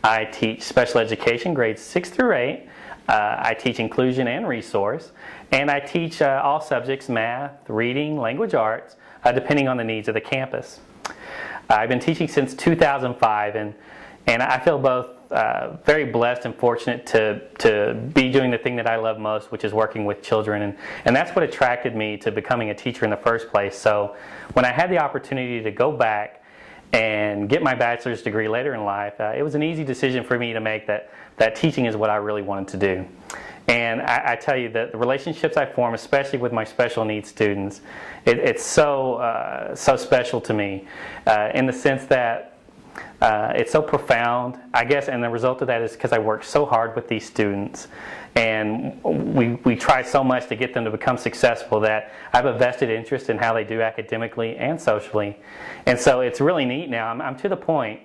I teach special education grades 6 through 8. I teach inclusion and resource. And I teach all subjects, math, reading, language arts, depending on the needs of the campus. I've been teaching since 2005, and I feel both very blessed and fortunate to be doing the thing that I love most, which is working with children, and that's what attracted me to becoming a teacher in the first place. So when I had the opportunity to go back and get my bachelor's degree later in life, it was an easy decision for me to make that teaching is what I really wanted to do. And I tell you that the relationships I form, especially with my special needs students, it's so special to me in the sense that it's so profound, I guess, and the result of that is because I work so hard with these students, and we try so much to get them to become successful that I have a vested interest in how they do academically and socially. And so it's really neat now. I'm to the point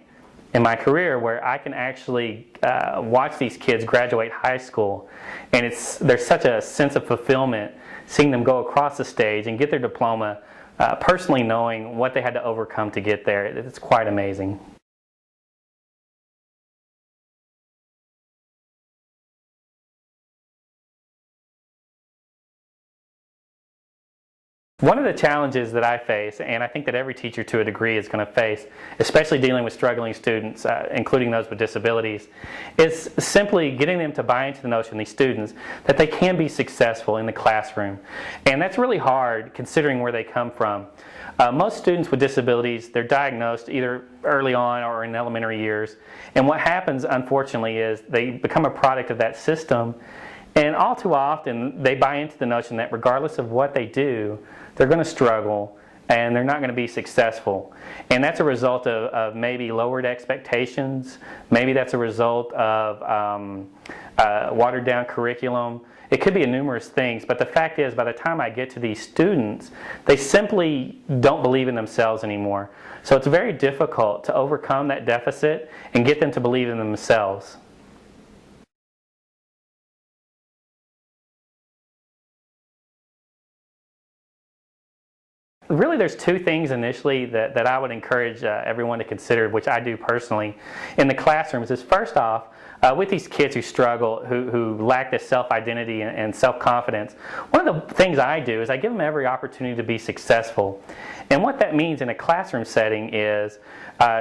in my career where I can actually watch these kids graduate high school, and there's such a sense of fulfillment seeing them go across the stage and get their diploma, personally knowing what they had to overcome to get there. It's quite amazing. One of the challenges that I face, and I think that every teacher to a degree is going to face, especially dealing with struggling students, including those with disabilities, is simply getting them to buy into the notion, these students, that they can be successful in the classroom. And that's really hard considering where they come from. Most students with disabilities, they're diagnosed either early on or in elementary years. And what happens, unfortunately, is they become a product of that system. And all too often, they buy into the notion that regardless of what they do, they're going to struggle and they're not going to be successful. And that's a result of maybe lowered expectations. Maybe that's a result of watered down curriculum. It could be numerous things, but the fact is, by the time I get to these students, they simply don't believe in themselves anymore. So it's very difficult to overcome that deficit and get them to believe in themselves. Really, there's two things initially that I would encourage everyone to consider, which I do personally in the classrooms. Is first off, with these kids who struggle, who lack this self-identity and self-confidence, one of the things I do is I give them every opportunity to be successful. And what that means in a classroom setting is,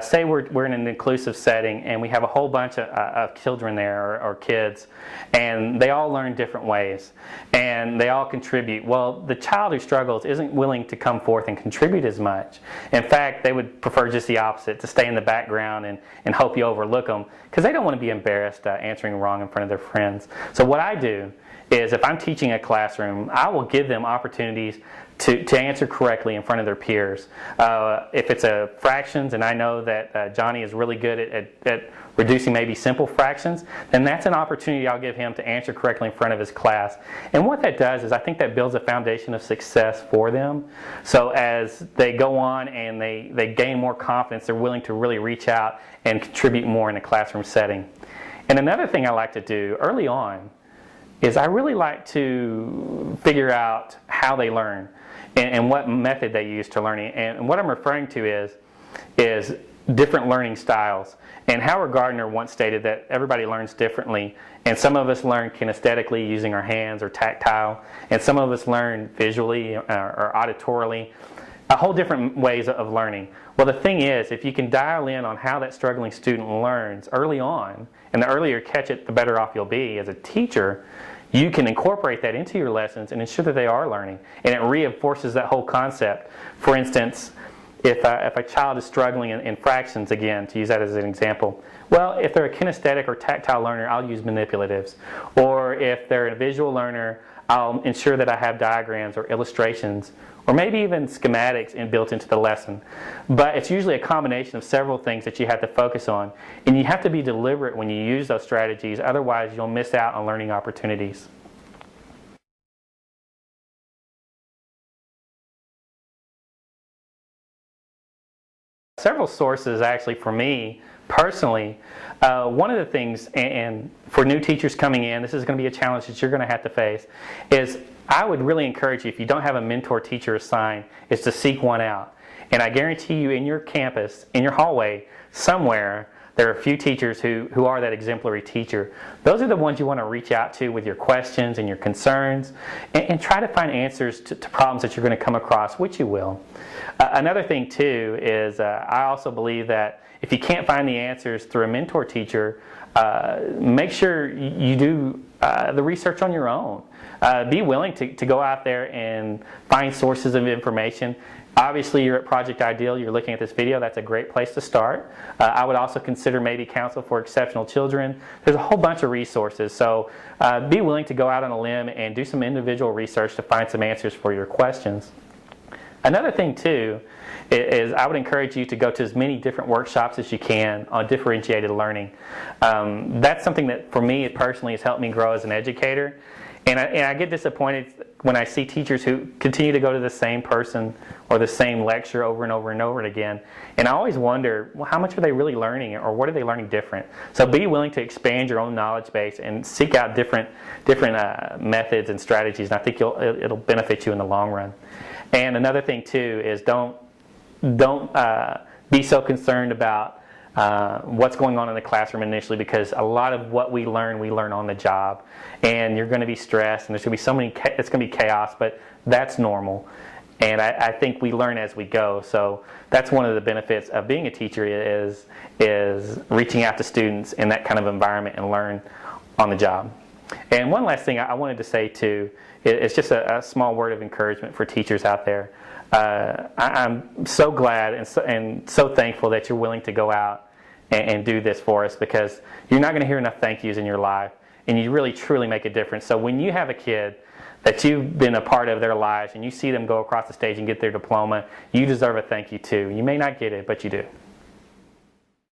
say we're in an inclusive setting and we have a whole bunch of children there or kids, and they all learn different ways and they all contribute. Well, the child who struggles isn't willing to come forth and contribute as much. In fact, they would prefer just the opposite, to stay in the background and hope you overlook them, because they don't want to be embarrassed answering wrong in front of their friends. So what I do is, if I'm teaching a classroom, I will give them opportunities to answer correctly in front of their peers. If it's fractions, and I know that Johnny is really good at reducing maybe simple fractions, then that's an opportunity I'll give him to answer correctly in front of his class. And what that does is, I think that builds a foundation of success for them. So as they go on and they gain more confidence, they're willing to really reach out and contribute more in a classroom setting. And another thing I like to do early on is I really like to figure out how they learn and what method they use to learning. And what I'm referring to is different learning styles. And Howard Gardner once stated that everybody learns differently, and some of us learn kinesthetically using our hands or tactile, and some of us learn visually or auditorily, a whole different ways of learning. Well, the thing is, if you can dial in on how that struggling student learns early on, and the earlier you catch it, the better off you'll be as a teacher, you can incorporate that into your lessons and ensure that they are learning, and it reinforces that whole concept. For instance, if a child is struggling in fractions, again, to use that as an example, well, if they're a kinesthetic or tactile learner, I'll use manipulatives. Or if they're a visual learner, I'll ensure that I have diagrams or illustrations, or maybe even schematics built into the lesson. But it's usually a combination of several things that you have to focus on. And you have to be deliberate when you use those strategies, otherwise you'll miss out on learning opportunities. Several sources actually for me personally. One of the things, and for new teachers coming in, this is going to be a challenge that you're going to have to face, is I would really encourage you, if you don't have a mentor teacher assigned, is to seek one out. And I guarantee you, in your campus, in your hallway, somewhere, there are a few teachers who are that exemplary teacher. Those are the ones you want to reach out to with your questions and your concerns, and try to find answers to problems that you're going to come across, which you will. Another thing too is I also believe that if you can't find the answers through a mentor teacher, make sure you do the research on your own. Be willing to go out there and find sources of information. Obviously, you're at Project Ideal, you're looking at this video, that's a great place to start. I would also consider maybe Council for Exceptional Children. There's a whole bunch of resources, so be willing to go out on a limb and do some individual research to find some answers for your questions. Another thing too is I would encourage you to go to as many different workshops as you can on differentiated learning. That's something that for me personally has helped me grow as an educator. And I get disappointed when I see teachers who continue to go to the same person or the same lecture over and over and over again. And I always wonder, well, how much are they really learning, or what are they learning different? So be willing to expand your own knowledge base and seek out different methods and strategies, and I think it'll benefit you in the long run. And another thing too is don't be so concerned about what's going on in the classroom initially, because a lot of what we learn on the job, and you're going to be stressed, and there's going to be it's going to be chaos, but that's normal. And I think we learn as we go. So that's one of the benefits of being a teacher is reaching out to students in that kind of environment and learn on the job. And one last thing I wanted to say too is just a small word of encouragement for teachers out there. I'm so glad and so thankful that you're willing to go out and do this for us, because you're not going to hear enough thank yous in your life, and you really truly make a difference. So when you have a kid that you've been a part of their lives and you see them go across the stage and get their diploma, you deserve a thank you too. You may not get it, but you do.